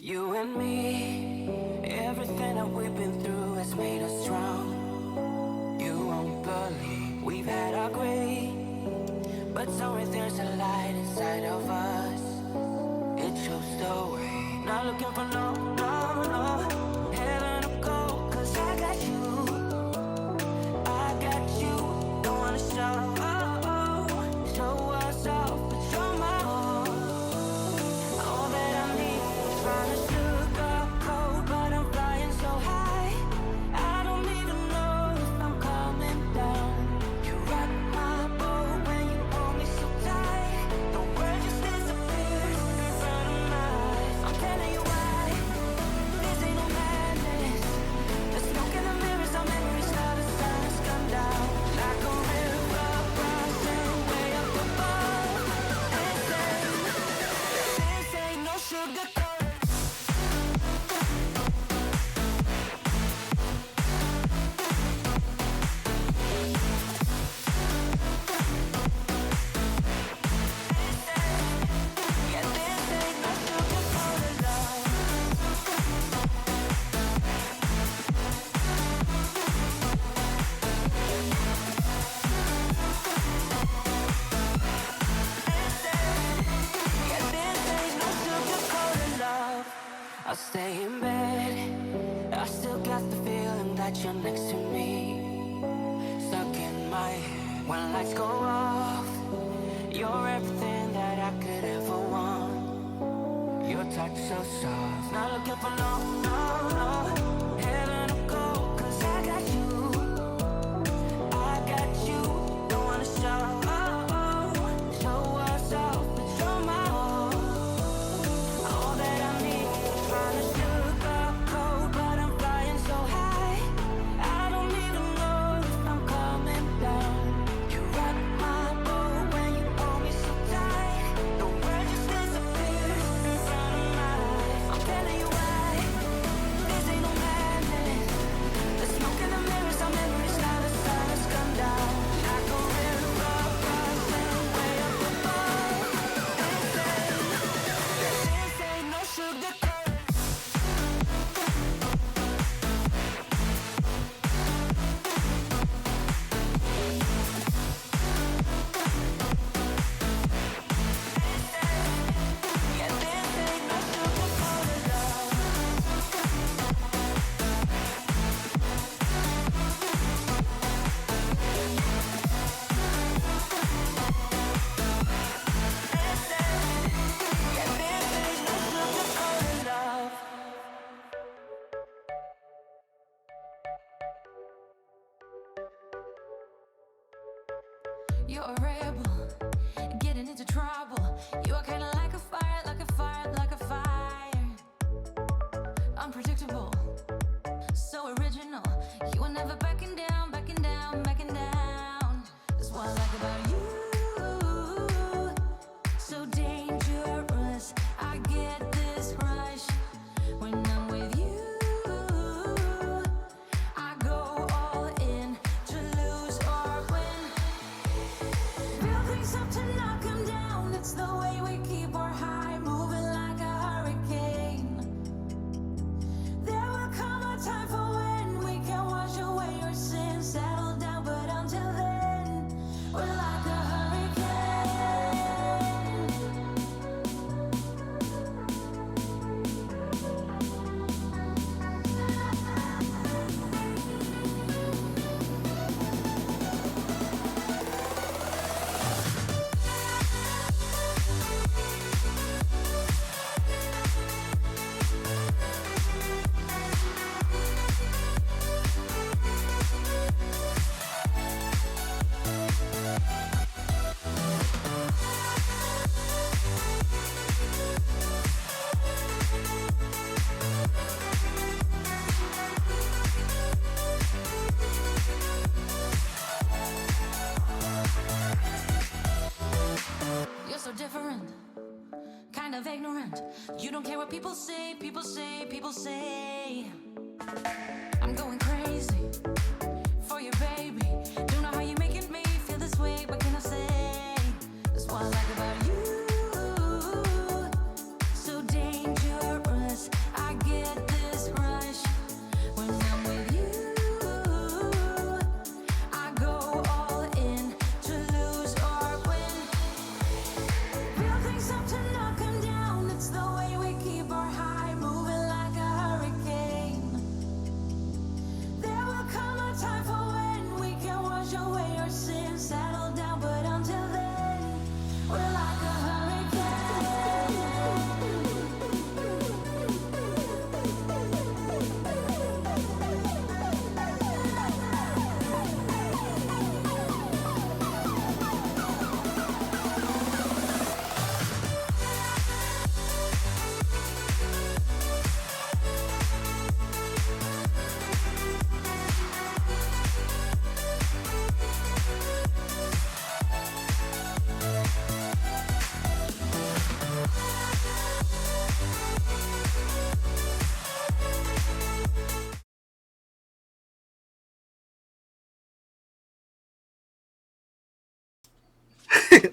You and me, everything that we've been through has made us strong. You won't believe we've had our gray, but somewhere there's a light inside of us. It shows the way. Not looking for no heaven or gold, 'cause I got you. I got you. Don't wanna show us off, but you're my all. All that I need. Trying to sugarcoat, but I'm flying so high. I don't even know if I'm coming down. You rock my boat when you hold me so tight. The world just disappears in front of my eyes. I'm telling you why. This ain't no madness. The smoke in the mirrors, our memories of the sun's come down. Like a river rising way up above. This ain't no sugar. I'll stay in bed. I still got the feeling that you're next to me. Stuck in my head when lights go off. You're everything that I could ever want. Your touch so soft. Not looking for no heaven or gold, 'cause I got you. I got you. Don't wanna show us off, but you're my all. All that I need. Trying to sugarcoat, but I'm flying so high. I don't even know if I'm coming down. You rock my boat when you hold me so tight. The world just disappears in front of my eyes. I'm telling you why. This ain't no madness. The smoke in the mirrors, our memories now the sun has come down. Like a river rising way up above. This ain't no sugar. You're a rebel, getting into trouble. You're kinda like a fire, like a fire, like a fire. Unpredictable, so original. You were never backing down, backing down, backing down. That's what I like about you. So dangerous, I get this rush when I'm with you. I go all in to lose or win. Build things up to knock 'em down. It's the way we keep our high, moving like a hurricane. There will come a time for when we can wash away our sins, settle down, but until then, we're like a hurricane. You're so different, kind of ignorant. You don't care what people say, people say, people say. I'm going crazy for you, baby. Don't know how you're making me feel this way. What can I say? That's what I like about you. So dangerous.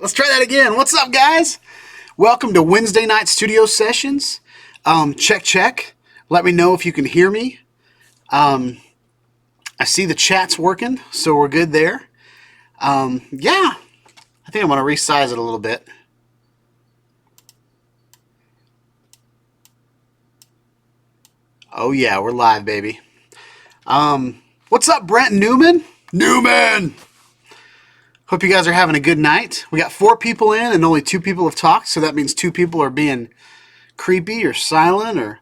Let's try that again. What's up, guys? Welcome to Wednesday night studio sessions. Check. Let me know if you can hear me. I see the chat's working, so we're good there. Yeah, I think I'm going to resize it a little bit. Oh yeah, we're live, baby. What's up, Brent Newman? Newman! Hope you guys are having a good night. We got 4 people in and only 2 people have talked, so that means 2 people are being creepy or silent or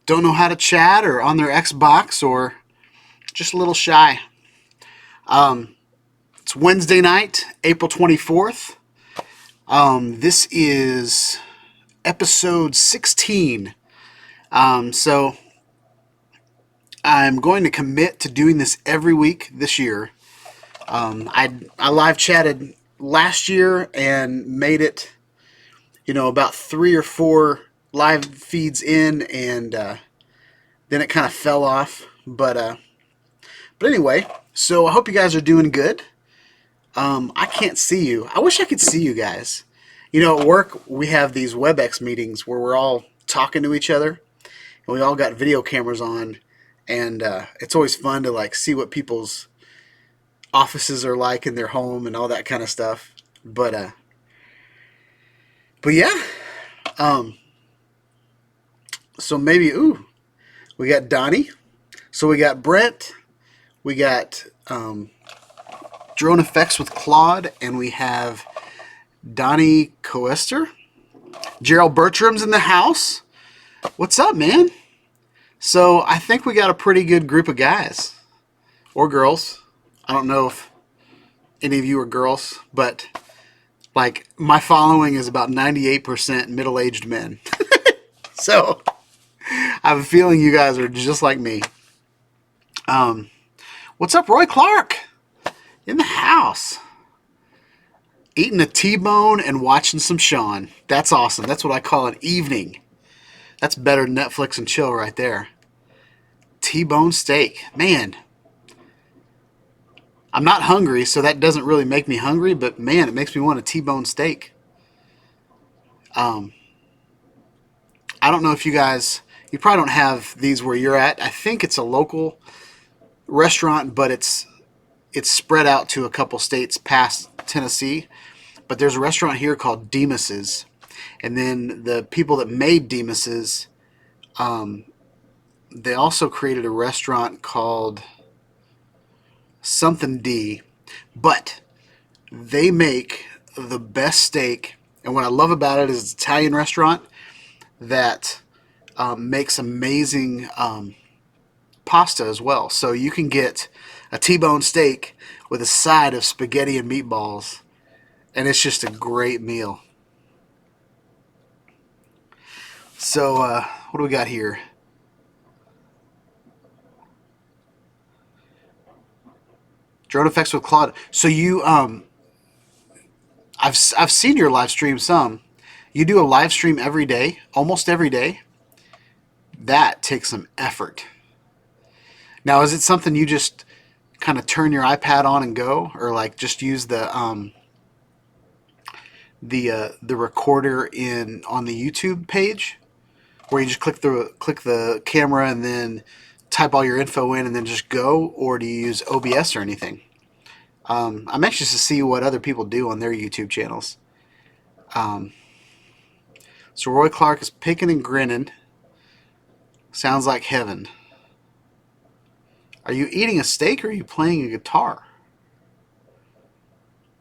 don't know how to chat or on their Xbox or just a little shy. It's Wednesday night, April 24th. This is episode 16. So I'm going to commit to doing this every week this year. I live chatted last year and made it, about 3 or 4 live feeds in, and then it kind of fell off. But anyway, so I hope you guys are doing good. I can't see you. I wish I could see you guys. At work we have these WebEx meetings where we're all talking to each other, and we all got video cameras on, and it's always fun to see what people's offices are like in their home and all that kind of stuff. But yeah. So maybe we got Donnie. So we got Brent. We got Drone Effects with Claude, and we have Donnie Coester. Gerald Bertram's in the house. What's up, man? So I think we got a pretty good group of guys or girls. I don't know if any of you are girls, but my following is about 98% middle-aged men. So I have a feeling you guys are just like me. What's up, Roy Clark? In the house. Eating a T-bone and watching some Shawn. That's awesome. That's what I call an evening. That's better than Netflix and chill right there. T-bone steak. Man. I'm not hungry, so that doesn't really make me hungry, but man, it makes me want a T-bone steak. I don't know if you probably don't have these where you're at. I think it's a local restaurant, but it's spread out to a couple states past Tennessee. But there's a restaurant here called Demas's, and then the people that made Demas's, they also created a restaurant called something D, but they make the best steak. And what I love about it is it's an Italian restaurant that makes amazing pasta as well. So you can get a T-bone steak with a side of spaghetti and meatballs, and it's just a great meal. So what do we got here? Drone Effects with Claude. So you, I've seen your live stream some. You do a live stream every day, almost every day. That takes some effort. Now, is it something you just kind of turn your iPad on and go, or just use the recorder on the YouTube page, where you just click the camera and then type all your info in and then just go, or do you use OBS or anything? I'm anxious to see what other people do on their YouTube channels. So Roy Clark is picking and grinning. Sounds like heaven. Are you eating a steak or are you playing a guitar?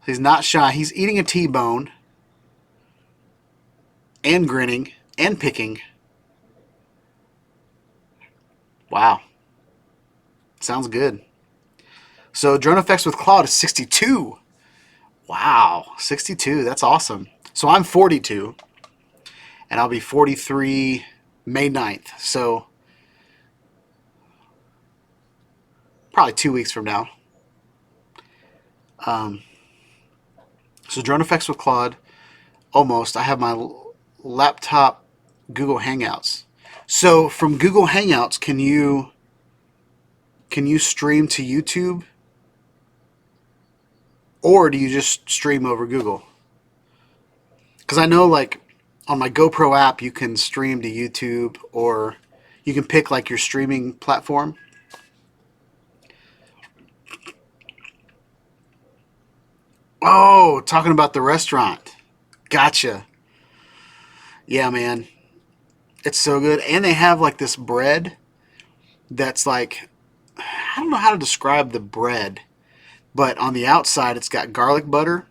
He's not shy. He's eating a T-bone and grinning and picking. Wow. Sounds good. So Drone Effects with Claude is 62. Wow, 62. That's awesome. So I'm 42, and I'll be 43 May 9th. So probably 2 weeks from now. So Drone Effects with Claude, almost. I have my laptop Google Hangouts. So from Google Hangouts, can you stream to YouTube? Or do you just stream over Google? Because I know, like, on my GoPro app, you can stream to YouTube, or you can pick, like, your streaming platform. Oh, talking about the restaurant. Gotcha. Yeah, man. It's so good. And they have, like, this bread that's, like, I don't know how to describe the bread, but on the outside, it's got garlic butter.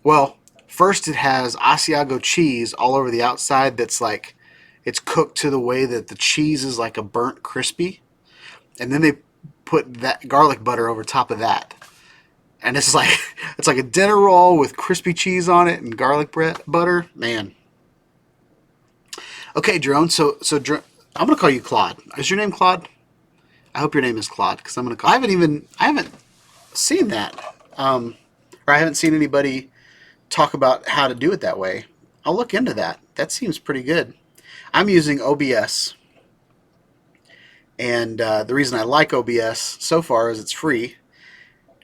Well, first it has Asiago cheese all over the outside that's like, it's cooked to the way that the cheese is like a burnt crispy. And then they put that garlic butter over top of that. And it's like it's like a dinner roll with crispy cheese on it and garlic bread butter. Man. Okay, Drone. I'm gonna call you Claude. Is your name Claude? I hope your name is Claude because I'm gonna call. I haven't seen that, or I haven't seen anybody talk about how to do it that way. I'll look into that. That seems pretty good. I'm using OBS, and the reason I like OBS so far is it's free,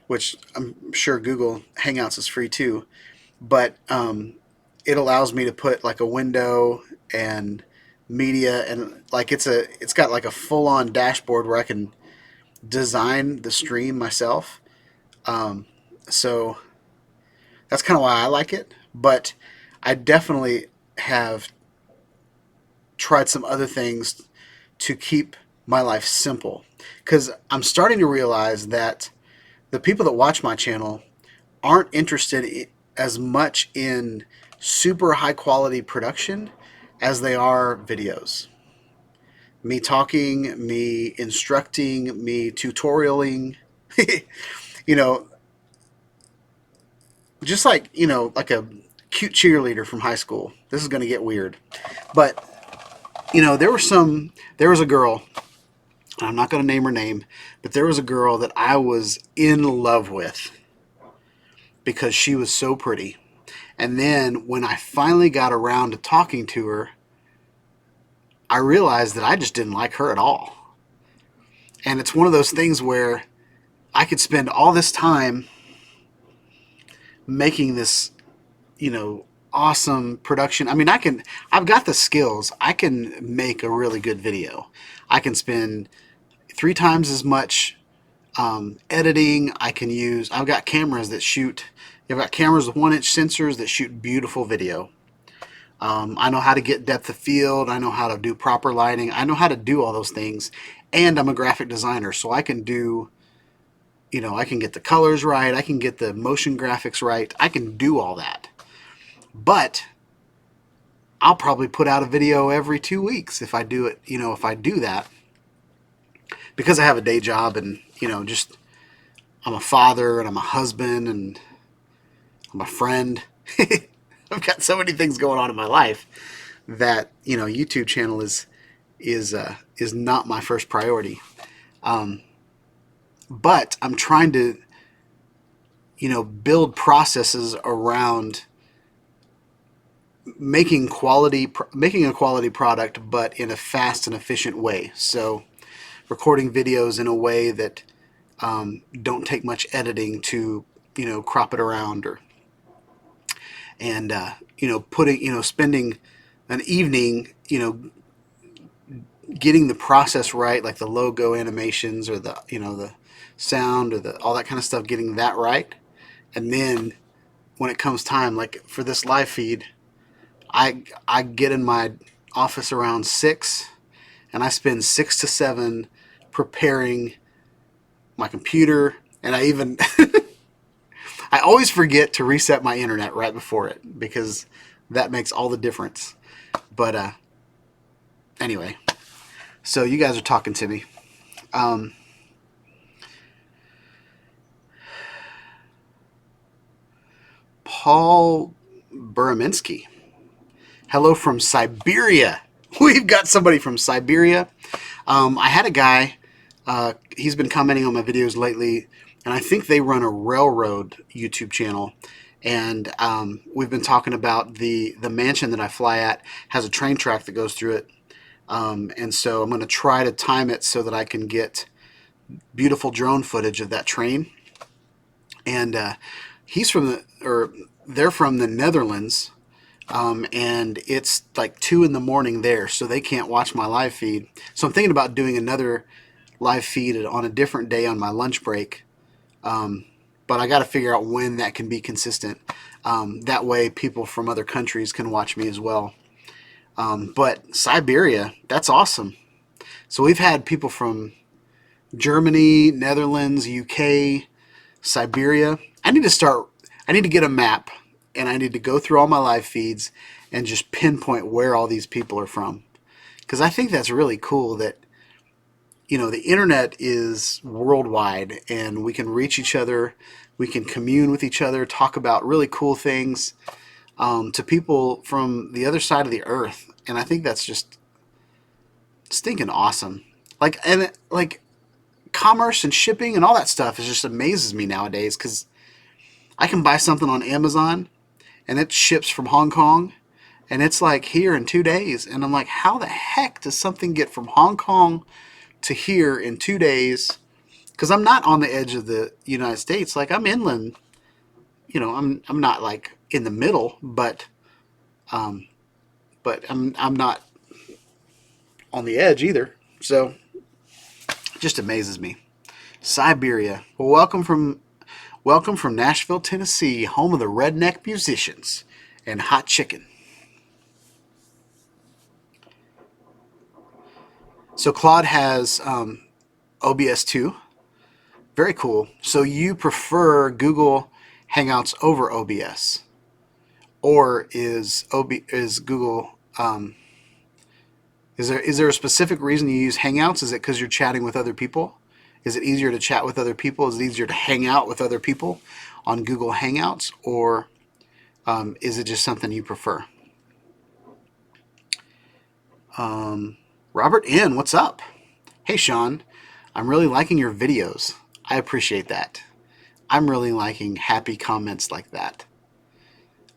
which I'm sure Google Hangouts is free too. But it allows me to put like a window and media, and like it's got like a full-on dashboard where I can design the stream myself. So that's kind of why I like it. But I definitely have tried some other things to keep my life simple, because I'm starting to realize that the people that watch my channel aren't interested as much in super high quality production as they are videos. Me talking, me instructing, me tutorialing, you know, just like, like a cute cheerleader from high school. This is going to get weird. But, there was a girl, I'm not going to name her name, but there was a girl that I was in love with because she was so pretty. And then when I finally got around to talking to her, I realized that I just didn't like her at all. And it's one of those things where I could spend all this time making this, awesome production. I mean, I've got the skills. I can make a really good video. I can spend 3 times as much editing. I've got cameras that shoot, I've got cameras with 1-inch sensors that shoot beautiful video. I know how to get depth of field. I know how to do proper lighting. I know how to do all those things. And I'm a graphic designer, so I can do, I can get the colors right. I can get the motion graphics right. I can do all that. But I'll probably put out a video every 2 weeks if I do it, if I do that. Because I have a day job and, just I'm a father and I'm a husband and I'm a friend. I've got so many things going on in my life that, YouTube channel is not my first priority. But I'm trying to, build processes around making a quality product, but in a fast and efficient way. So recording videos in a way that don't take much editing to, crop it around, and spending an evening, getting the process right, like the logo animations or the, the sound or all that kind of stuff, getting that right. And then when it comes time, like for this live feed, I get in my office around 6, and I spend 6 to 7 preparing my computer, and I even I always forget to reset my internet right before it, because that makes all the difference. But anyway, so you guys are talking to me. Paul Buraminsky. Hello from Siberia. We've got somebody from Siberia. I had a guy, he's been commenting on my videos lately, and I think they run a railroad YouTube channel. And we've been talking about the mansion that I fly at has a train track that goes through it. And so I'm going to try to time it so that I can get beautiful drone footage of that train. and he's from they're from the Netherlands, and it's like 2 in the morning there, so they can't watch my live feed. So I'm thinking about doing another live feed on a different day on my lunch break. But I got to figure out when that can be consistent. That way, people from other countries can watch me as well. But Siberia, that's awesome. So we've had people from Germany, Netherlands, UK, Siberia. I need to start. I need to get a map, and I need to go through all my live feeds and just pinpoint where all these people are from. Because I think that's really cool that, the internet is worldwide and we can reach each other, we can commune with each other, talk about really cool things to people from the other side of the earth. And I think that's just stinking awesome. Like commerce and shipping and all that stuff is just amazes me nowadays, because I can buy something on Amazon and it ships from Hong Kong and it's like here in 2 days. And I'm like, how the heck does something get from Hong Kong to here in 2 days? Because I'm not on the edge of the United States. Like, I'm inland. I'm not like in the middle, but I'm not on the edge either. So it just amazes me. Siberia. Well, welcome from Nashville, Tennessee, home of the redneck musicians and hot chicken. So Claude has OBS 2. Very cool. So you prefer Google Hangouts over OBS, or is Google is there a specific reason you use Hangouts? Is it because you're chatting with other people? Is it easier to chat with other people? Is it easier to hang out with other people on Google Hangouts, or is it just something you prefer? Robert N., what's up? Hey, Shawn, I'm really liking your videos. I appreciate that. I'm really liking happy comments like that.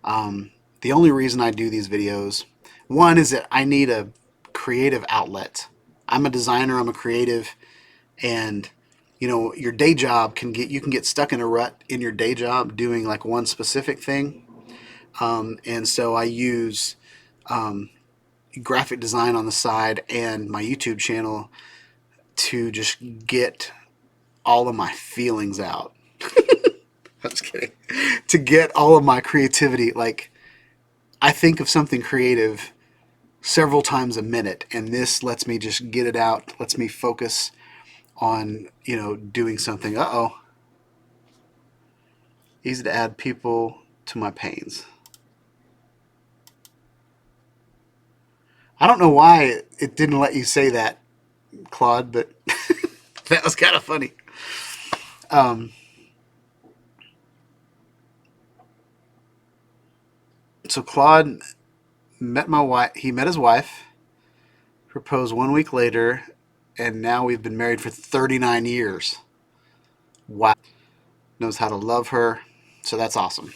The only reason I do these videos, one, is that I need a creative outlet. I'm a designer, I'm a creative, and your day job you can get stuck in a rut in your day job doing like one specific thing. And so I use graphic design on the side and my YouTube channel to just get all of my feelings out. I'm just kidding. To get all of my creativity. Like, I think of something creative several times a minute, and this lets me just get it out, lets me focus on, doing something. Uh-oh. Easy to add people to my panes. I don't know why it didn't let you say that, Claude, but that was kind of funny. So Claude met my wife. He met his wife, proposed 1 week later, and now we've been married for 39 years. Wow. Knows how to love her. So that's awesome.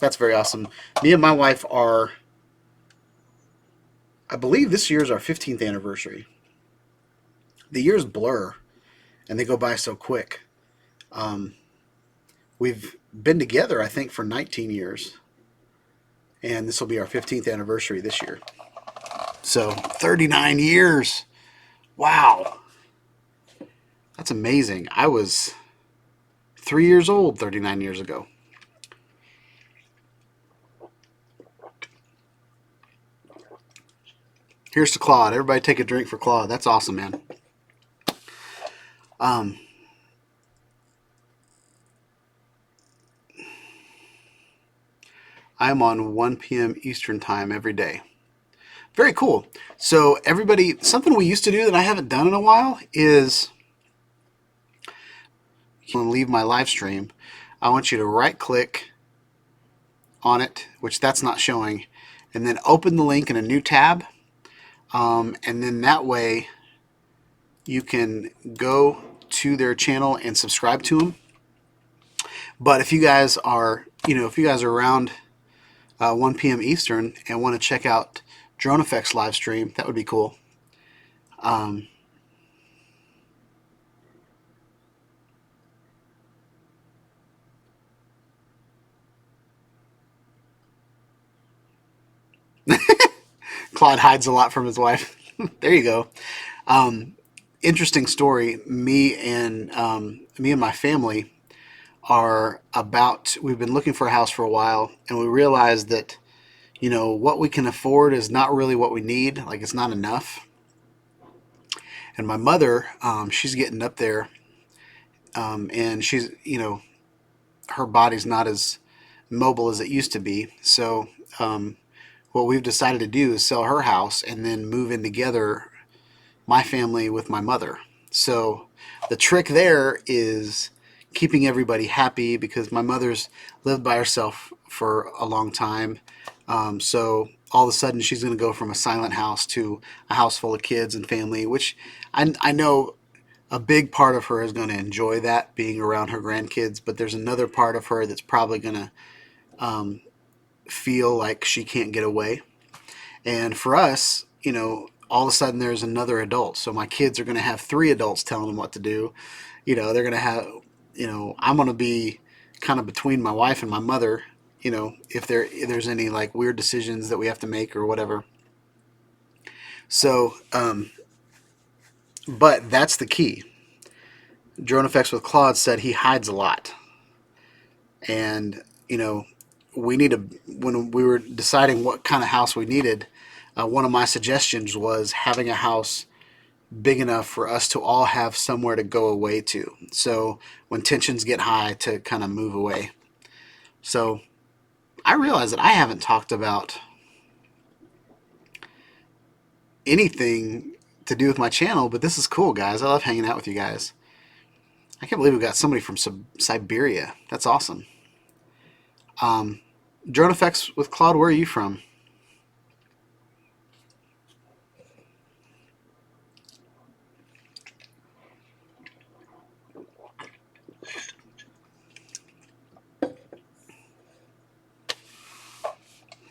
That's very awesome. Me and my wife are, I believe this year's our 15th anniversary. The years blur, and they go by so quick. We've been together, I think, for 19 years. And this will be our 15th anniversary this year. So 39 years. Wow. That's amazing. I was 3 years old 39 years ago. Here's to Claude. Everybody take a drink for Claude. That's awesome, man. I'm on 1 p.m. Eastern time every day. Very cool. So everybody, something we used to do that I haven't done in a while is leave my live stream. I want you to right click on it, which that's not showing, and then open the link in a new tab. And then that way you can go to their channel and subscribe to them. But if you guys are, around 1 p.m. Eastern and want to check out Drone Effects live stream, that would be cool. Claude hides a lot from his wife. There you go. Interesting story. Me and my family are about. We've been looking for a house for a while, and we realized that what we can afford is not really what we need. Like it's not enough. And my mother, she's getting up there, and she's her body's not as mobile as it used to be. So what we've decided to do is sell her house and then move in together, my family with my mother. So the trick there is keeping everybody happy because my mother's lived by herself for a long time. So all of a sudden she's going to go from a silent house to a house full of kids and family, which I know a big part of her is going to enjoy that, being around her grandkids, but there's another part of her that's probably going to feel like she can't get away. And for us, all of a sudden there's another adult. So my kids are going to have three adults telling them what to do. They're going to have, I'm going to be kind of between my wife and my mother, if there's any like weird decisions that we have to make or whatever. So, but that's the key. Drone Effects with Claude said he hides a lot. And, we need to, when we were deciding what kind of house we needed, one of my suggestions was having a house big enough for us to all have somewhere to go away to. So when tensions get high, to kind of move away. So I realize that I haven't talked about anything to do with my channel, but this is cool, guys. I love hanging out with you guys. I can't believe we got somebody from Siberia. That's awesome. Drone Effects with Claude, where are you from?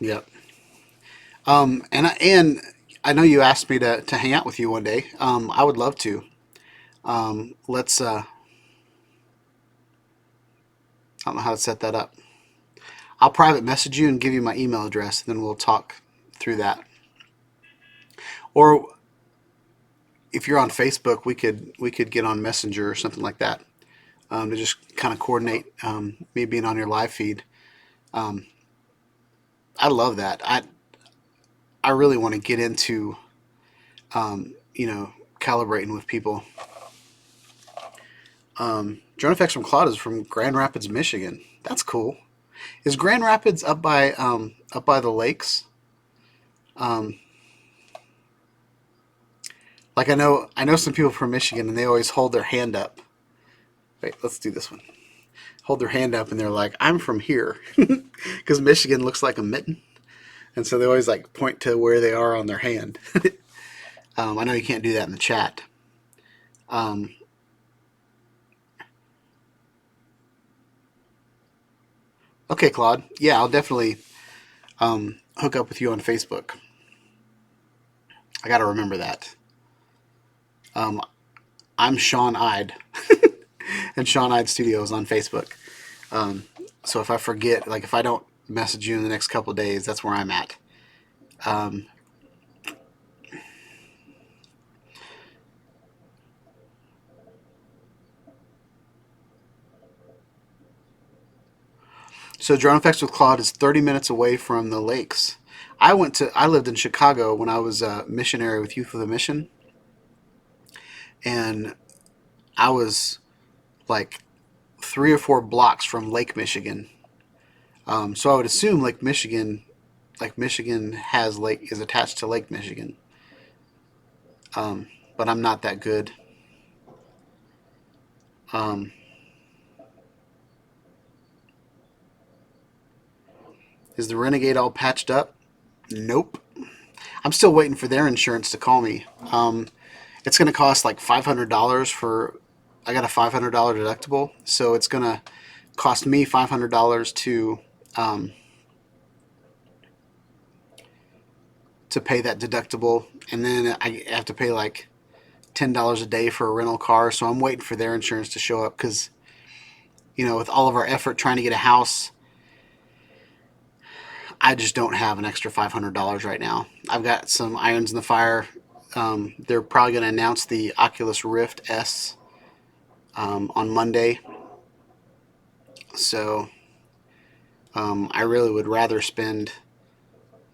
Yep. And I know you asked me to hang out with you one day. I would love to. Let's. I don't know how to set that up. I'll private message you and give you my email address, and then we'll talk through that. Or if you're on Facebook, we could get on Messenger or something like that, to just kind of coordinate me being on your live feed. I love that. I really want to get into calibrating with people. Drone Effects from Claude is from Grand Rapids, Michigan. That's cool. Is Grand Rapids up by the lakes? Like I know some people from Michigan, and they always hold their hand up. Wait, let's do this one. Hold their hand up, and they're like, "I'm from here," because Michigan looks like a mitten, and so they always like point to where they are on their hand. I know you can't do that in the chat. Okay, Claude. Yeah, I'll definitely hook up with you on Facebook. I got to remember that. I'm Shawn Ide, and Shawn Ide Studios on Facebook. So if I forget, like if I don't message you in the next couple of days, that's where I'm at. So Drone Effects with Claude is 30 minutes away from the lakes. I lived in Chicago when I was a missionary with Youth with a Mission, and I was like 3 or 4 blocks from Lake Michigan. So I would assume Lake Michigan is attached to Lake Michigan. But I'm not that good. Is the Renegade all patched up? Nope. I'm still waiting for their insurance to call me. It's going to cost like $500 for. I got a $500 deductible, so it's going to cost me $500 to pay that deductible, and then I have to pay like $10 a day for a rental car. So I'm waiting for their insurance to show up because, with all of our effort trying to get a house, I just don't have an extra $500 right now. I've got some irons in the fire. They're probably going to announce the Oculus Rift S on Monday. So I really would rather spend,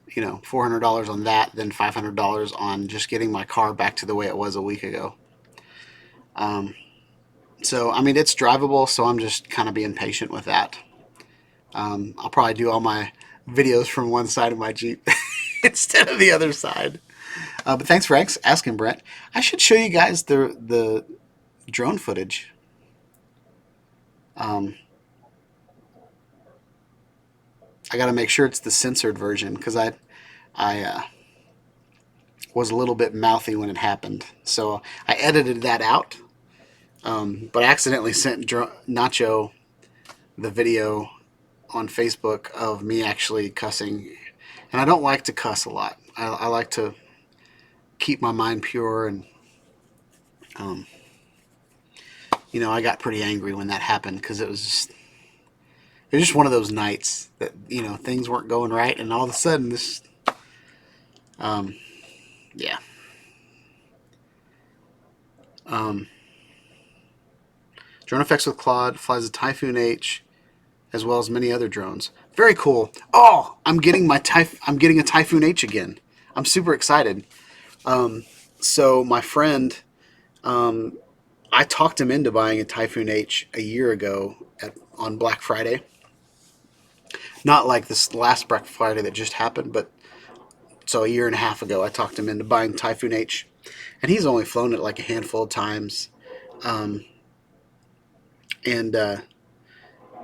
$400 on that than $500 on just getting my car back to the way it was a week ago. So, I mean, it's drivable, so I'm just kind of being patient with that. I'll probably do all my videos from one side of my Jeep instead of the other side. But thanks for asking, Brent. I should show you guys the drone footage. I got to make sure it's the censored version because I was a little bit mouthy when it happened. So I edited that out, but I accidentally sent Nacho the video on Facebook of me actually cussing. And I don't like to cuss a lot. I like to keep my mind pure. And, I got pretty angry when that happened because it was just one of those nights that, things weren't going right. And all of a sudden this, yeah. Drone Effects with Claude flies a Typhoon H as well as many other drones. Very cool. Oh, I'm getting a Typhoon H again. I'm super excited. So my friend, I talked him into buying a Typhoon H a year ago on Black Friday. Not like this last Black Friday that just happened, but so a year and a half ago, I talked him into buying Typhoon H, and he's only flown it like a handful of times. And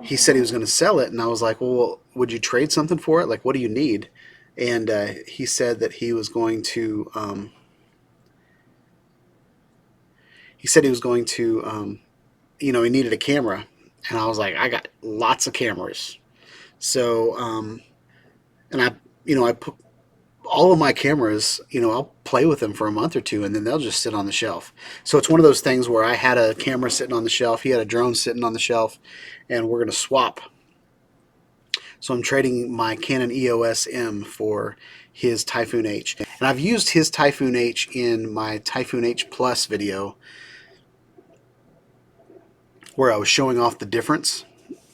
he said he was going to sell it, and I was like, well, would you trade something for it? Like, what do you need? And he said that he was going to. He needed a camera, and I was like, I got lots of cameras. So, and I put all of my cameras, I'll play with them for a month or two, and then they'll just sit on the shelf. So it's one of those things where I had a camera sitting on the shelf, he had a drone sitting on the shelf, and we're going to swap. So I'm trading my Canon EOS M for his Typhoon H. And I've used his Typhoon H in my Typhoon H Plus video, where I was showing off the difference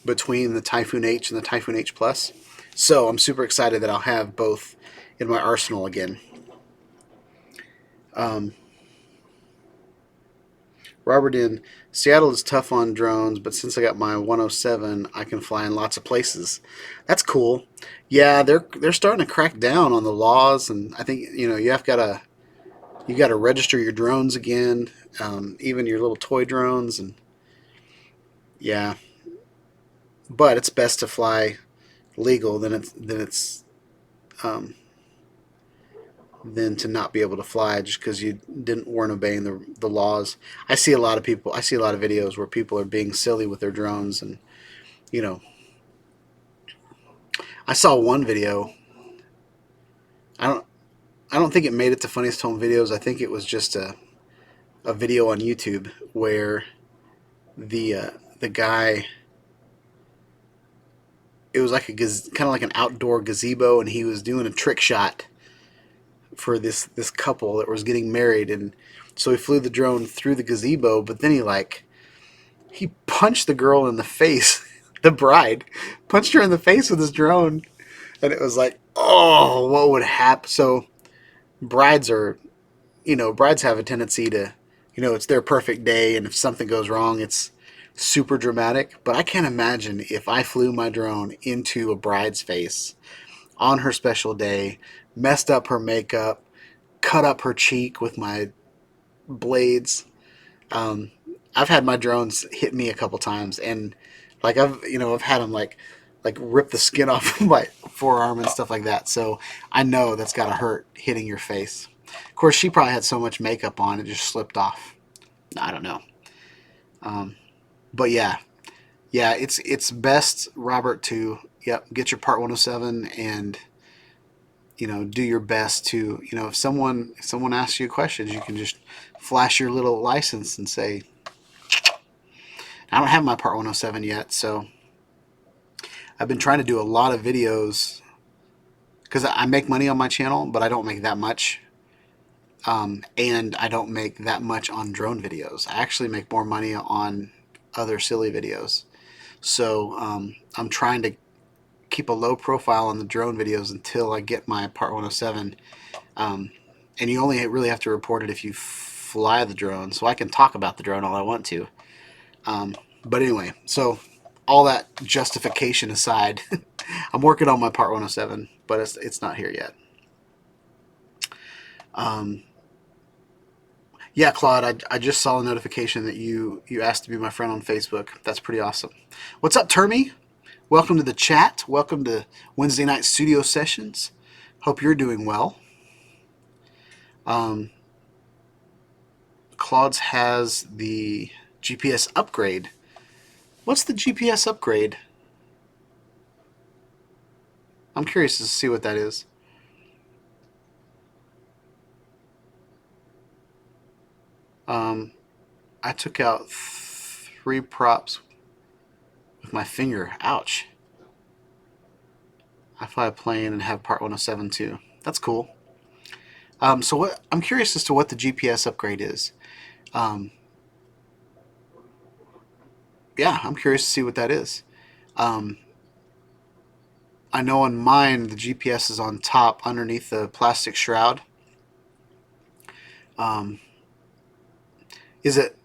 between the Typhoon H and the Typhoon H Plus. So I'm super excited that I'll have both in my arsenal again. Robert in Seattle is tough on drones, but since I got my 107, I can fly in lots of places. That's cool. Yeah, they're starting to crack down on the laws, and I think you got to register your drones again, even your little toy drones, and yeah. But it's best to fly legal than to not be able to fly just because you weren't obeying the laws. I see a lot of videos where people are being silly with their drones, and I saw one video. I don't think it made it to Funniest Home Videos. I think it was just a video on YouTube where the guy, it was like kind of like an outdoor gazebo, and he was doing a trick shot for this couple that was getting married, and so he flew the drone through the gazebo, but then he punched the girl in the face. The bride punched her in the face with his drone, and it was like, oh, what would happen? So brides have a tendency to, it's their perfect day, and if something goes wrong, it's super dramatic. But I can't imagine if I flew my drone into a bride's face on her special day, messed up her makeup, cut up her cheek with my blades. I've had my drones hit me a couple times, and like I've had them like rip the skin off of my forearm and stuff like that. So I know that's gotta hurt hitting your face. Of course, she probably had so much makeup on it just slipped off. I don't know. But yeah, it's best, Robert, to get your Part 107 and do your best to, if someone asks you questions, you can just flash your little license and say, I don't have my Part 107 yet, so I've been trying to do a lot of videos because I make money on my channel, but I don't make that much. And I don't make that much on drone videos. I actually make more money on other silly videos. So I'm trying to keep a low profile on the drone videos until I get my Part 107. And you only really have to report it if you fly the drone. So I can talk about the drone all I want to. But anyway, so all that justification aside, I'm working on my Part 107, but it's not here yet. Yeah, Claude, I just saw a notification that you asked to be my friend on Facebook. That's pretty awesome. What's up, Termy? Welcome to the chat. Welcome to Wednesday night studio sessions. Hope you're doing well. Claude's has the GPS upgrade. What's the GPS upgrade? I'm curious to see what that is. I took out 3 props with my finger. Ouch. I fly a plane and have Part 107 too. That's cool. So what I'm curious as to what the GPS upgrade is. Yeah, I'm curious to see what that is. I know on mine the GPS is on top underneath the plastic shroud. Is it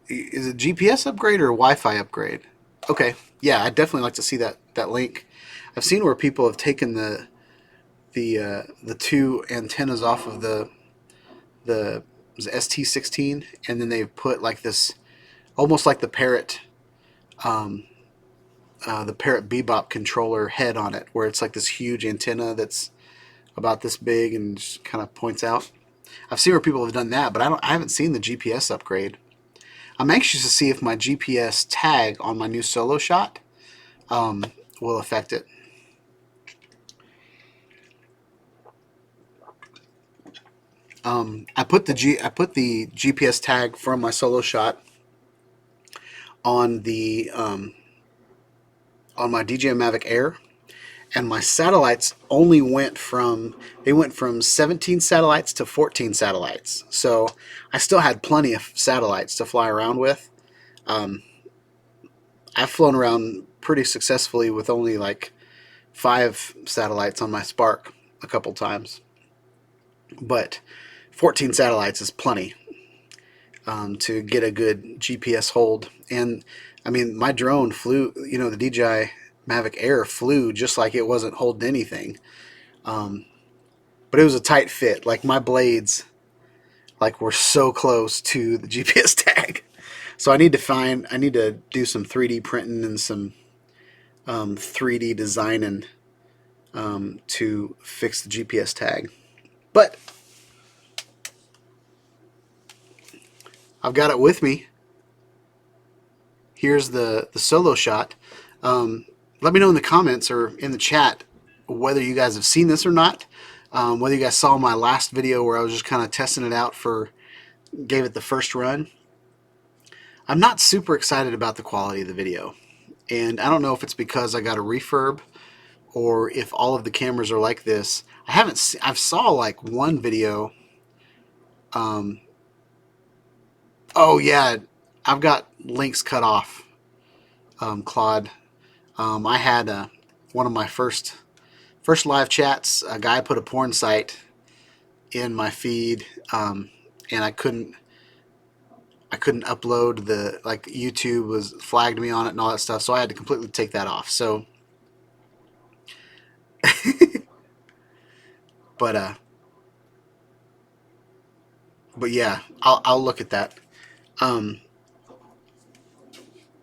GPS upgrade or Wi-Fi upgrade? Okay, yeah, I'd definitely like to see that link. I've seen where people have taken the 2 antennas off of the ST16, and then they've put like this, almost like the Parrot Bebop controller head on it, where it's like this huge antenna that's about this big and just kind of points out. I've seen where people have done that, but I haven't seen the GPS upgrade. I'm anxious to see if my GPS tag on my new solo shot will affect it. I put the GPS tag from my solo shot on the on my DJI Mavic Air, and my satellites only went from 17 satellites to 14 satellites. So I still had plenty of satellites to fly around with. I've flown around pretty successfully with only like 5 satellites on my Spark a couple times, but 14 satellites is plenty to get a good GPS hold. And I mean, my drone flew, the DJI Mavic Air flew just like it wasn't holding anything. But it was a tight fit. Like my blades were so close to the GPS tag. So I need to do some 3D printing and some 3D designing to fix the GPS tag. But I've got it with me. Here's the solo shot. Let me know in the comments or in the chat whether you guys have seen this or not. Whether you guys saw my last video where I was just kind of testing it out gave it the first run. I'm not super excited about the quality of the video. And I don't know if it's because I got a refurb or if all of the cameras are like this. I've saw like one video. Oh yeah, I've got links cut off, Claude. I had one of my first live chats. A guy put a porn site in my feed, and I couldn't upload YouTube was flagged me on it and all that stuff, so I had to completely take that off. So, but yeah, I'll look at that.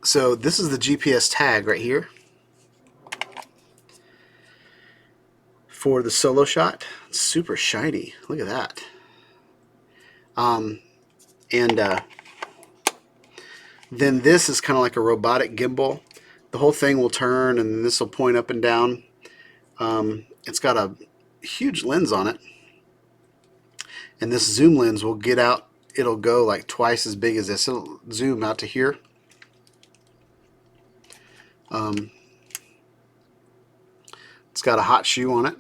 So this is the GPS tag right here for the solo shot. It's super shiny. Look at that. And then this is kind of like a robotic gimbal. The whole thing will turn and this will point up and down. It's got a huge lens on it. And this zoom lens will get out. It'll go like twice as big as this. It'll zoom out to here. It's got a hot shoe on it.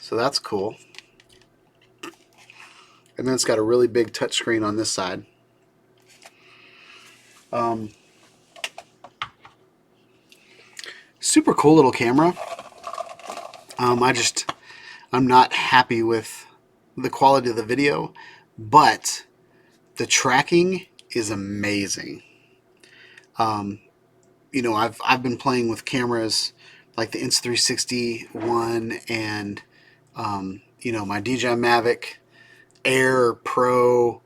So that's cool. And then it's got a really big touchscreen on this side. Super cool little camera. I'm not happy with the quality of the video, but the tracking is amazing. You know, I've been playing with cameras like the Insta360 one and you know, my DJI Mavic Air Pro,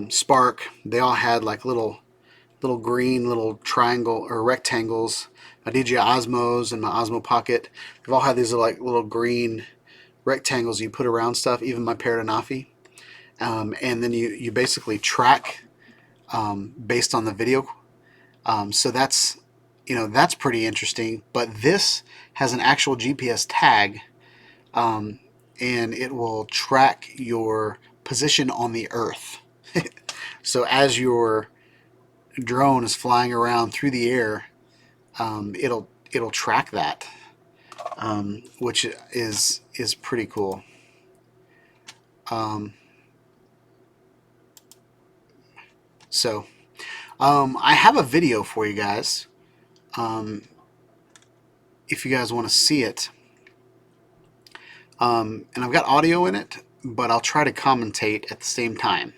Spark. They all had like little green little triangle or rectangles. My DJI Osmos and my Osmo Pocket, they've all had these like little green rectangles you put around stuff. Even my Paradenofi, and then you basically track based on the video. So that's, you know, that's pretty interesting. But this has an actual GPS tag, and it will track your position on the Earth. So as your drone is flying around through the air, it'll track that, which is pretty cool. So I have a video for you guys, if you guys want to see it, and I've got audio in it, but I'll try to commentate at the same time.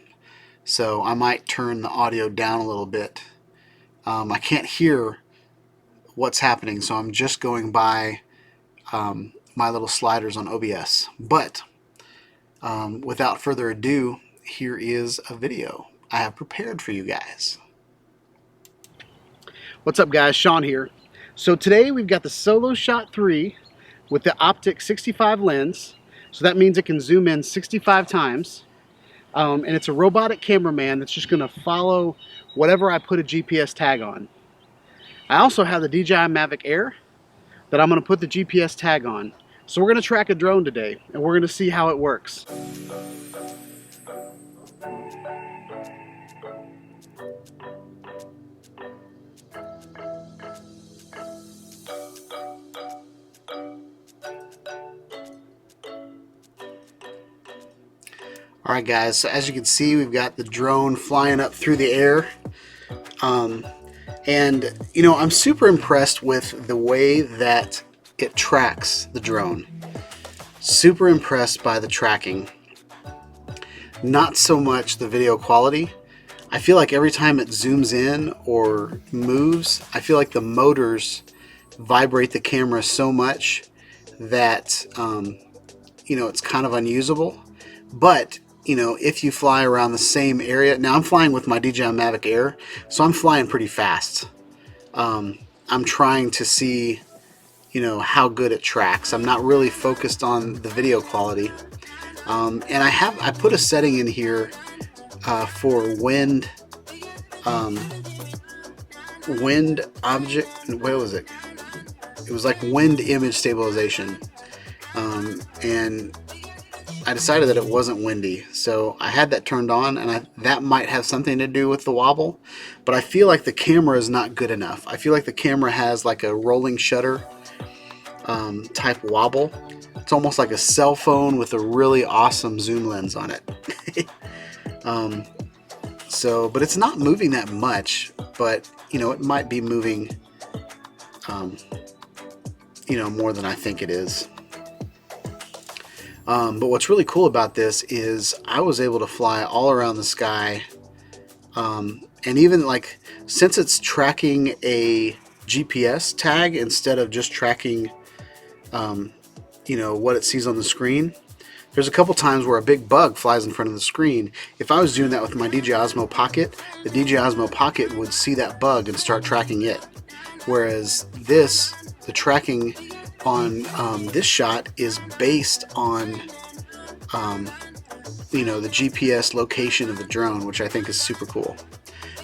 So I might turn the audio down a little bit. I can't hear what's happening, so I'm just going by my little sliders on OBS. But without further ado, here is a video I have prepared for you guys. What's up, guys? Shawn here. So today we've got the Solo Shot 3 with the Optic 65 lens. So that means it can zoom in 65 times. And it's a robotic cameraman that's just going to follow whatever I put a GPS tag on. I also have the DJI Mavic Air that I'm going to put the GPS tag on. So we're going to track a drone today, and we're going to see how it works. Alright guys, so as you can see, we've got the drone flying up through the air. And, you know, I'm super impressed with the way that it tracks the drone. Super impressed by the tracking. Not so much the video quality. I feel like every time it zooms in or moves, I feel like the motors vibrate the camera so much that, you know, it's kind of unusable. But you know, if you fly around the same area, now I'm flying with my DJI Mavic Air, so I'm flying pretty fast. I'm trying to see, you know, how good it tracks. I'm not really focused on the video quality. And I put a setting in here for wind object, what was it? It was like wind image stabilization. And I decided that it wasn't windy, so I had that turned on, and that might have something to do with the wobble, but I feel like the camera is not good enough. I feel like the camera has like a rolling shutter type wobble. It's almost like a cell phone with a really awesome zoom lens on it. But it's not moving that much, but you know, it might be moving you know, more than I think it is. But what's really cool about this is I was able to fly all around the sky, and even like, since it's tracking a GPS tag instead of just tracking you know, what it sees on the screen, there's a couple times where a big bug flies in front of the screen. If I was doing that with my DJI Osmo Pocket, the DJI Osmo Pocket would see that bug and start tracking it, whereas the tracking on this shot is based on you know, the GPS location of the drone, which I think is super cool.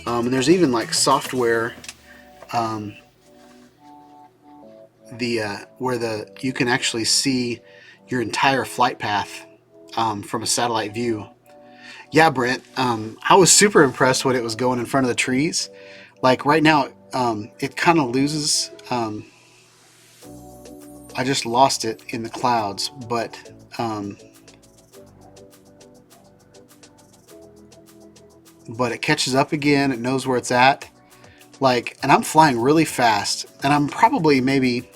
And there's even like software where you can actually see your entire flight path from a satellite view. Yeah, Brent, I was super impressed when it was going in front of the trees. Like right now, it kind of loses I just lost it in the clouds, but it catches up again. It knows where it's at. Like, and I'm flying really fast, and I'm probably maybe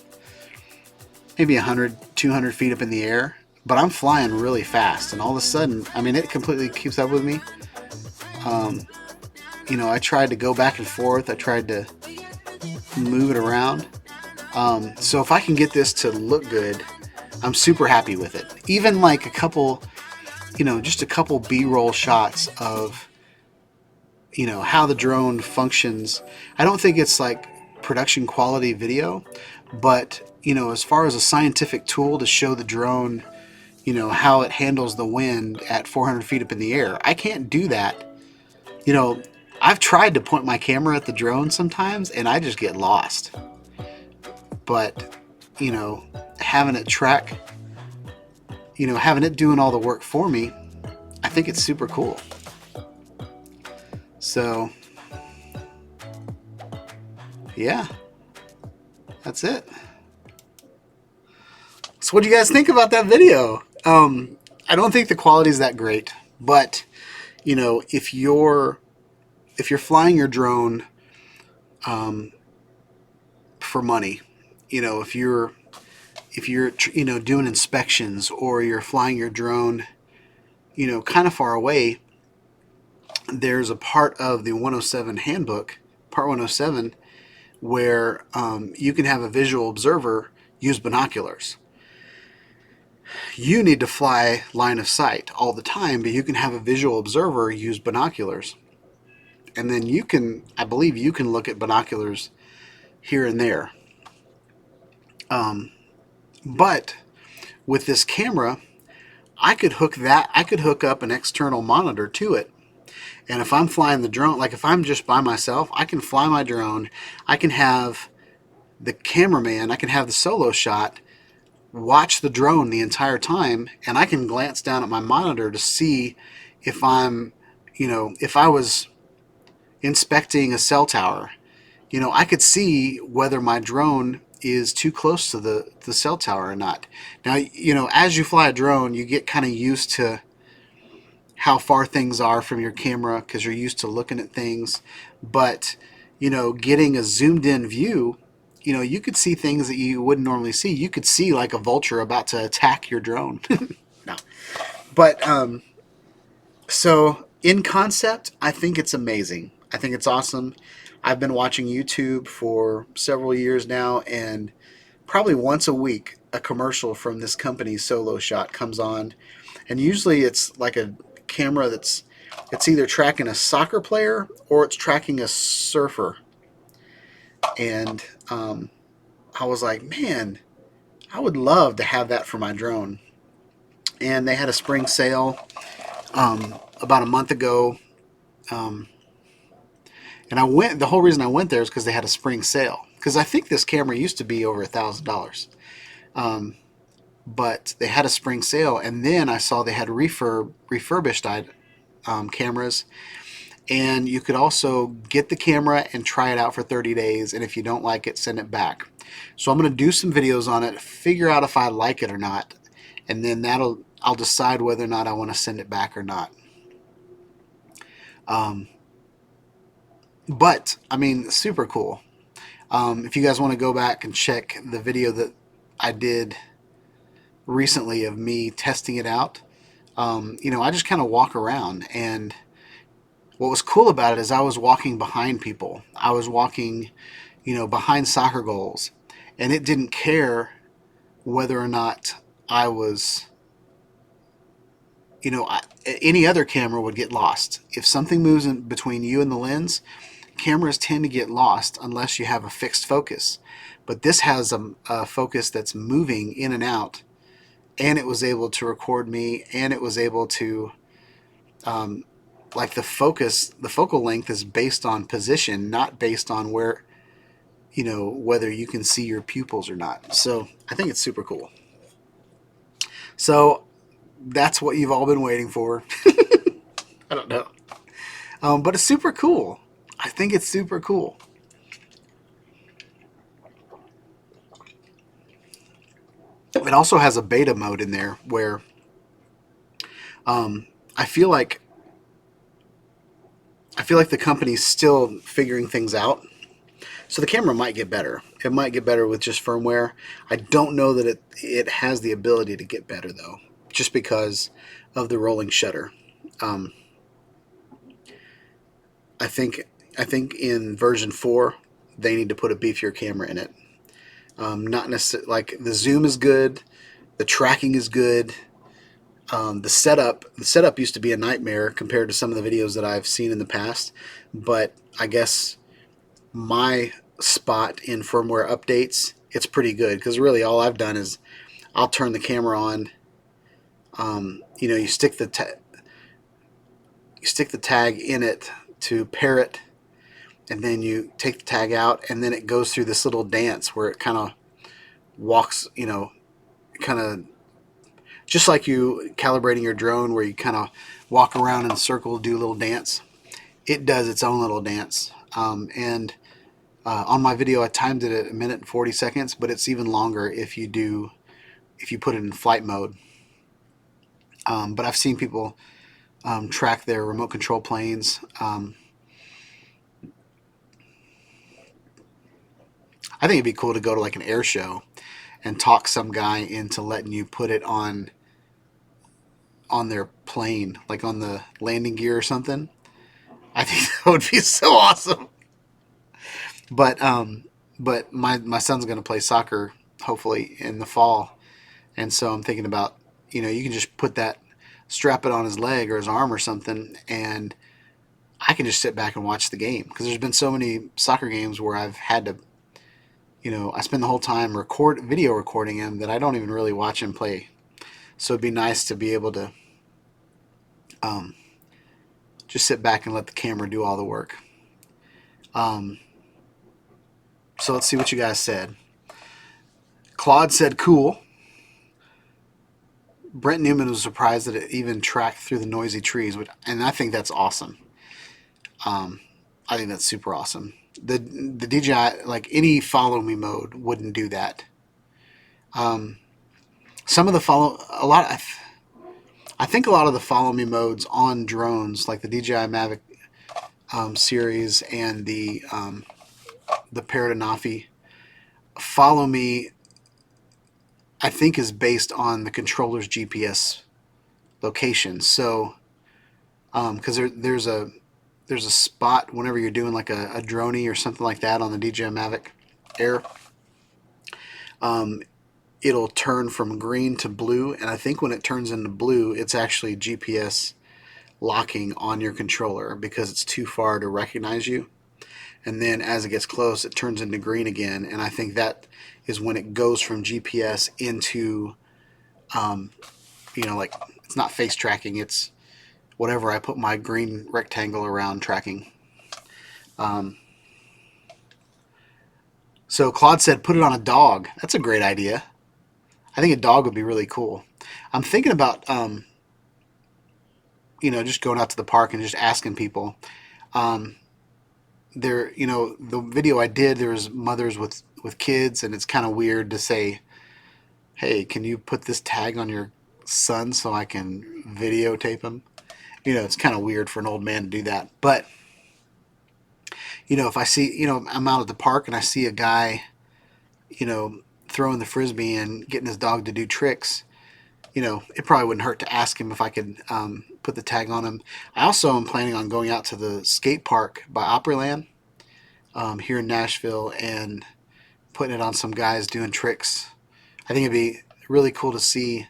100, 200 feet up in the air, but I'm flying really fast, and all of a sudden, I mean, it completely keeps up with me. You know, I tried to go back and forth. I tried to move it around. So if I can get this to look good, I'm super happy with it. Even like a couple, you know, just a couple B-roll shots of, you know, how the drone functions. I don't think it's like production quality video, but, you know, as far as a scientific tool to show the drone, you know, how it handles the wind at 400 feet up in the air, I can't do that. You know, I've tried to point my camera at the drone sometimes, and I just get lost. But, you know, having it track, you know, having it doing all the work for me, I think it's super cool. So, yeah, that's it. So what do you guys think about that video? I don't think the quality is that great, but, you know, if you're flying your drone for money, you know, if you're you know, doing inspections, or you're flying your drone, you know, kind of far away, there's a part of the 107 handbook, part 107, where you can have a visual observer use binoculars. You need to fly line of sight all the time, but you can have a visual observer use binoculars. And then you can, I believe you can look at binoculars here and there. But with this camera, I could hook up an external monitor to it. And if I'm flying the drone, like if I'm just by myself, I can fly my drone. I can have the cameraman, I can have the solo shot, watch the drone the entire time, and I can glance down at my monitor to see if I'm, you know, if I was inspecting a cell tower, you know, I could see whether my drone is too close to the cell tower or not. Now, you know, as you fly a drone, you get kind of used to how far things are from your camera because you're used to looking at things. But, you know, getting a zoomed in view, you know, you could see things that you wouldn't normally see. You could see like a vulture about to attack your drone. No. But, so in concept, I think it's amazing. I think it's awesome. I've been watching YouTube for several years now, and probably once a week a commercial from this company, Solo Shot, comes on, and usually it's like a camera it's either tracking a soccer player or it's tracking a surfer. And I was like, man, I would love to have that for my drone. And they had a spring sale about a month ago. And I went. The whole reason I went there is because they had a spring sale. Because I think this camera used to be over $1,000, but they had a spring sale, and then I saw they had refurbished cameras, and you could also get the camera and try it out for 30 days, and if you don't like it, send it back. So I'm going to do some videos on it, figure out if I like it or not, and then I'll decide whether or not I want to send it back or not. But, I mean, super cool. If you guys want to go back and check the video that I did recently of me testing it out, you know, I just kind of walk around. And what was cool about it is I was walking behind people. I was walking, you know, behind soccer goals. And it didn't care whether or not I was, you know, any other camera would get lost. If something moves in between you and the lens, cameras tend to get lost unless you have a fixed focus. But this has a focus that's moving in and out, and it was able to record me, and it was able to, like the focal length is based on position, not based on where, you know, whether you can see your pupils or not. So I think it's super cool. So that's what you've all been waiting for. I don't know. But it's super cool. I think it's super cool. It also has a beta mode in there where I feel like the company's still figuring things out. So the camera might get better. It might get better with just firmware. I don't know that it has the ability to get better though, just because of the rolling shutter. I think in version 4 they need to put a beefier camera in it. Not necessarily like the zoom is good, the tracking is good. The setup used to be a nightmare compared to some of the videos that I've seen in the past, but I guess my spot in firmware updates, it's pretty good, because really all I've done is I'll turn the camera on. You stick the tag in it to pair it, and then you take the tag out, and then it goes through this little dance where it kind of walks, kind of just like you calibrating your drone, where you kind of walk around in a circle, do a little dance. It does its own little dance. And on my video, I timed it at 1 minute and 40 seconds, but it's even longer if you put it in flight mode. But I've seen people track their remote control planes. I think it'd be cool to go to like an air show and talk some guy into letting you put it on their plane, like on the landing gear or something. I think that would be so awesome. But my son's going to play soccer hopefully in the fall, and so I'm thinking about, you can just strap it on his leg or his arm or something, and I can just sit back and watch the game, because there's been so many soccer games where I've had to, I spend the whole time video recording him that I don't even really watch him play. So it'd be nice to be able to just sit back and let the camera do all the work. So let's see what you guys said. Claude said cool. Brent Newman was surprised that it even tracked through the noisy trees, and I think that's awesome. I think that's super awesome. The DJI, like any follow me mode, wouldn't do that. Some of the I think a lot of the follow me modes on drones, like the DJI Mavic series and the Paradanafi, follow me, I think, is based on the controller's GPS location. So, because there's a spot whenever you're doing like a droney or something like that on the DJI Mavic Air, it'll turn from green to blue, and I think when it turns into blue, it's actually GPS locking on your controller because it's too far to recognize you. And then as it gets close, it turns into green again, and I think that is when it goes from GPS into, like, it's not face tracking, it's whatever I put my green rectangle around tracking. So Claude said put it on a dog. That's a great idea. I think a dog would be really cool. I'm thinking about, just going out to the park and just asking people. The video I did, there was mothers with kids, and it's kind of weird to say, hey, can you put this tag on your son so I can videotape him? It's kind of weird for an old man to do that. But, if I see, I'm out at the park and I see a guy, throwing the frisbee and getting his dog to do tricks, it probably wouldn't hurt to ask him if I could put the tag on him. I also am planning on going out to the skate park by Opryland here in Nashville and putting it on some guys doing tricks. I think it'd be really cool to see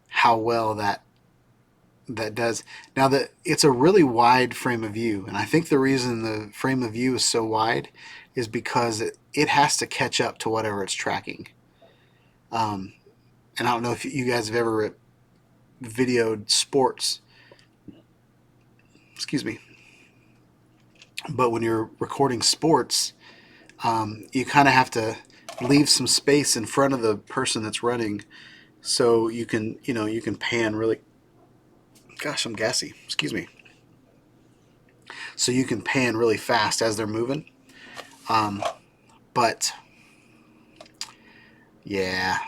how well that does. Now, it's a really wide frame of view, and I think the reason the frame of view is so wide is because it has to catch up to whatever it's tracking. And I don't know if you guys have ever videoed sports. Excuse me. But when you're recording sports, you kind of have to leave some space in front of the person that's running, so you can pan really. Gosh, I'm gassy. Excuse me. So you can pan really fast as they're moving. But yeah,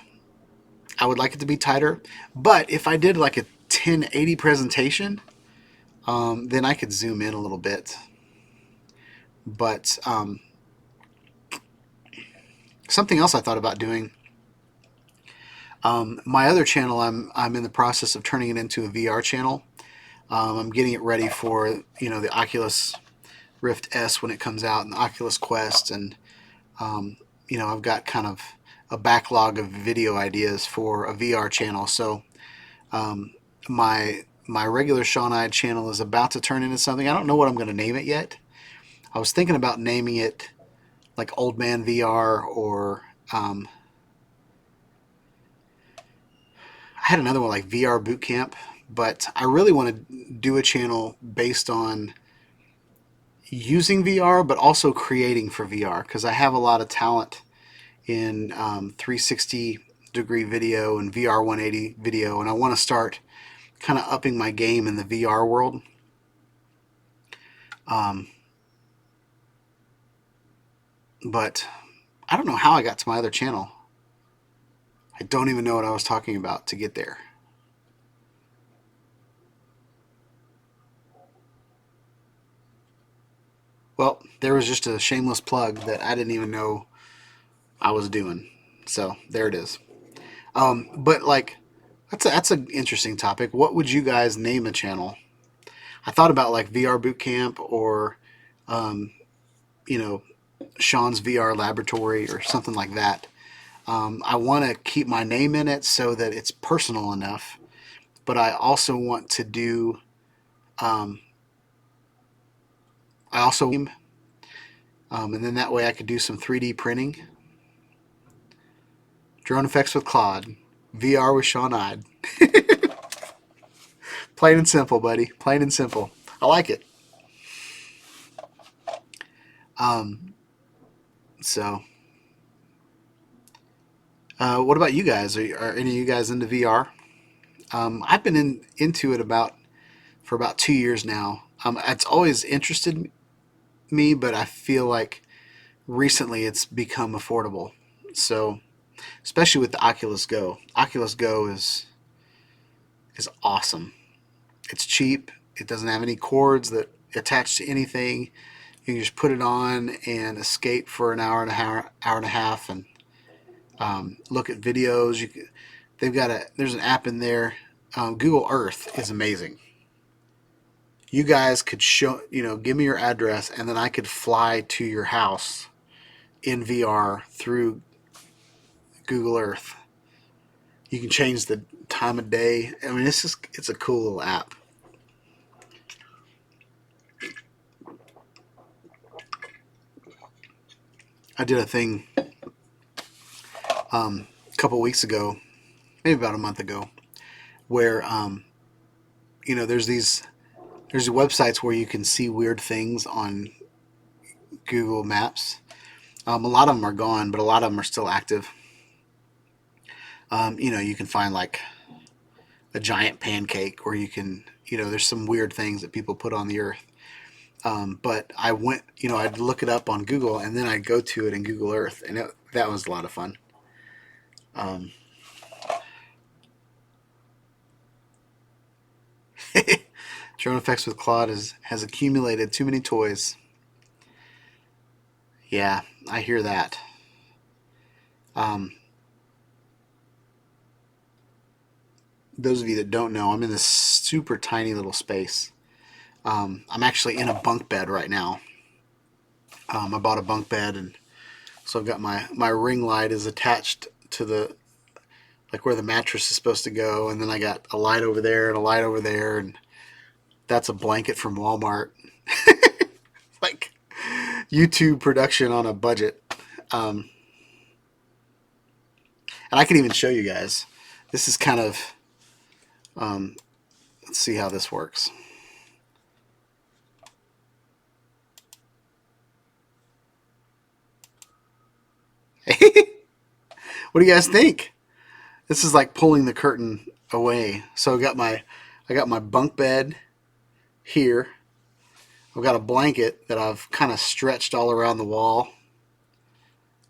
I would like it to be tighter. But if I did like a 1080 presentation, then I could zoom in a little bit. But something else I thought about doing. My other channel, I'm in the process of turning it into a VR channel. I'm getting it ready for the Oculus Rift S when it comes out, and the Oculus Quest, and I've got kind of a backlog of video ideas for a VR channel. So my regular Shawn Ide channel is about to turn into something. I don't know what I'm going to name it yet. I was thinking about naming it like Old Man VR, or I had another one like VR Boot Camp, but I really want to do a channel based on using VR, but also creating for VR, because I have a lot of talent in 360 degree video and VR 180 video, and I want to start kind of upping my game in the VR world. But I don't know how I got to my other channel. I don't even know what I was talking about to get there. Well, there was just a shameless plug that I didn't even know I was doing. So there it is. But like, that's an interesting topic. What would you guys name a channel? I thought about like VR Boot Camp, or Sean's VR Laboratory, or something like that. I want to keep my name in it so that it's personal enough, but I also want to do and then that way I could do some 3D printing. Drone effects with Claude, VR with Shawn Ide. Plain and simple, buddy. Plain and simple. I like it. So, what about you guys? Are any of you guys into VR? I've been into it for about 2 years now. It's always interested me, but I feel like recently it's become affordable. So, especially with the Oculus Go. Oculus Go is awesome. It's cheap. It doesn't have any cords that attach to anything. You can just put it on and escape for an hour and a half, and look at videos. There's an app in there. Google Earth is amazing. You guys could give me your address, and then I could fly to your house in VR through Google Earth. You can change the time of day. I mean, it's a cool little app. I did a thing a couple weeks ago, maybe about a month ago, where there's websites where you can see weird things on Google Maps. A lot of them are gone, but a lot of them are still active. You can find like a giant pancake, or you can, there's some weird things that people put on the earth. But I went, I'd look it up on Google, and then I'd go to it in Google Earth, and that was a lot of fun. Drone effects with Claude has accumulated too many toys. Yeah, I hear that. Those of you that don't know, I'm in this super tiny little space. I'm actually in a bunk bed right now. I bought a bunk bed, and so I've got my ring light is attached to the, like, where the mattress is supposed to go, and then I got a light over there and a light over there, and that's a blanket from Walmart. Like YouTube production on a budget. And I can even show you guys. This is kind of, let's see how this works. What do you guys think? This is like pulling the curtain away. So I got my bunk bed here. I've got a blanket that I've kind of stretched all around the wall.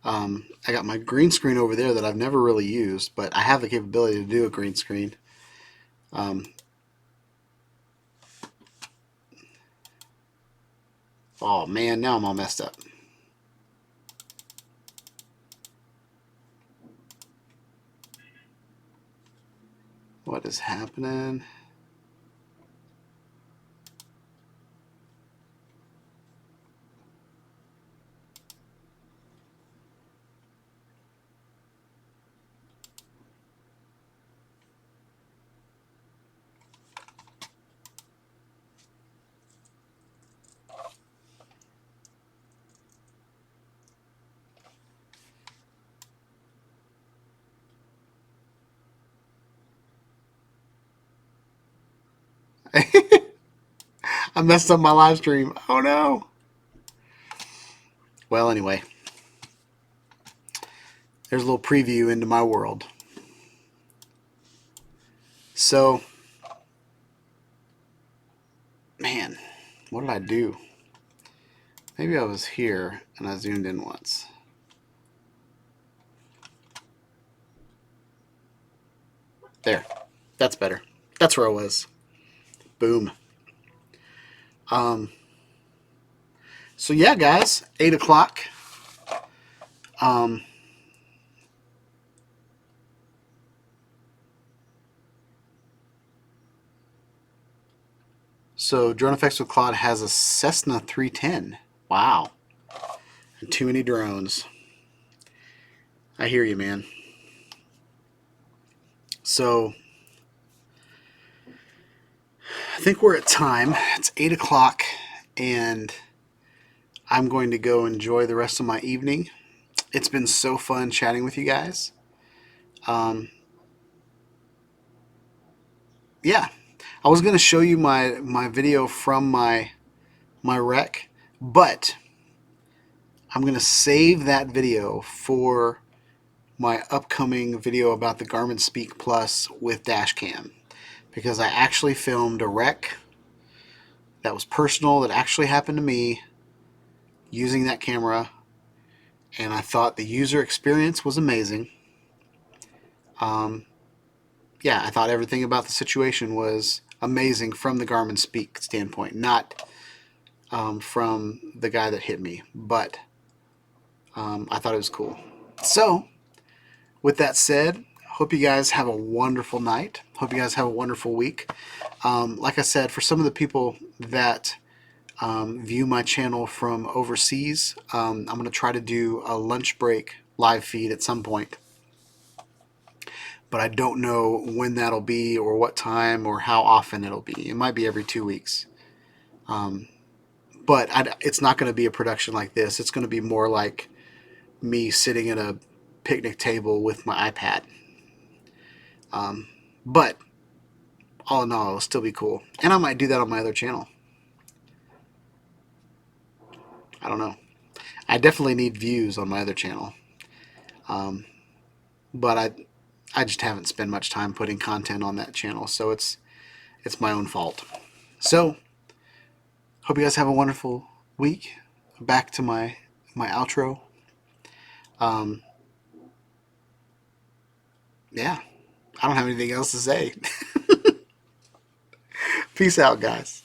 I got my green screen over there that I've never really used, but I have the capability to do a green screen. Oh man, now I'm all messed up. What is happening? I messed up my live stream. Oh no. Well, anyway, there's a little preview into my world. So, man, what did I do? Maybe I was here and I zoomed in once. There. That's better. That's where I was. Boom. So yeah, guys, 8 o'clock. So Drone Effects with Claude has a Cessna 310. Wow. And too many drones. I hear you, man. So I think we're at time. It's 8 o'clock, and I'm going to go enjoy the rest of my evening. It's been so fun chatting with you guys. Yeah, I was going to show you my video from my wreck, but I'm going to save that video for my upcoming video about the Garmin Speak Plus with Dashcam, because I actually filmed a wreck that was personal, that actually happened to me using that camera, and I thought the user experience was amazing. Yeah, I thought everything about the situation was amazing from the Garmin Speak standpoint, not from the guy that hit me, but I thought it was cool. So, with that said, hope you guys have a wonderful night. Hope you guys have a wonderful week. Like I said, for some of the people that view my channel from overseas, I'm going to try to do a lunch break live feed at some point. But I don't know when that'll be or what time or how often it'll be. It might be every 2 weeks. But it's not going to be a production like this. It's going to be more like me sitting at a picnic table with my iPad. But all in all, it'll still be cool. And I might do that on my other channel. I don't know. I definitely need views on my other channel. But I just haven't spent much time putting content on that channel, so it's my own fault. So, hope you guys have a wonderful week. Back to my outro. Yeah, I don't have anything else to say. Peace out, guys.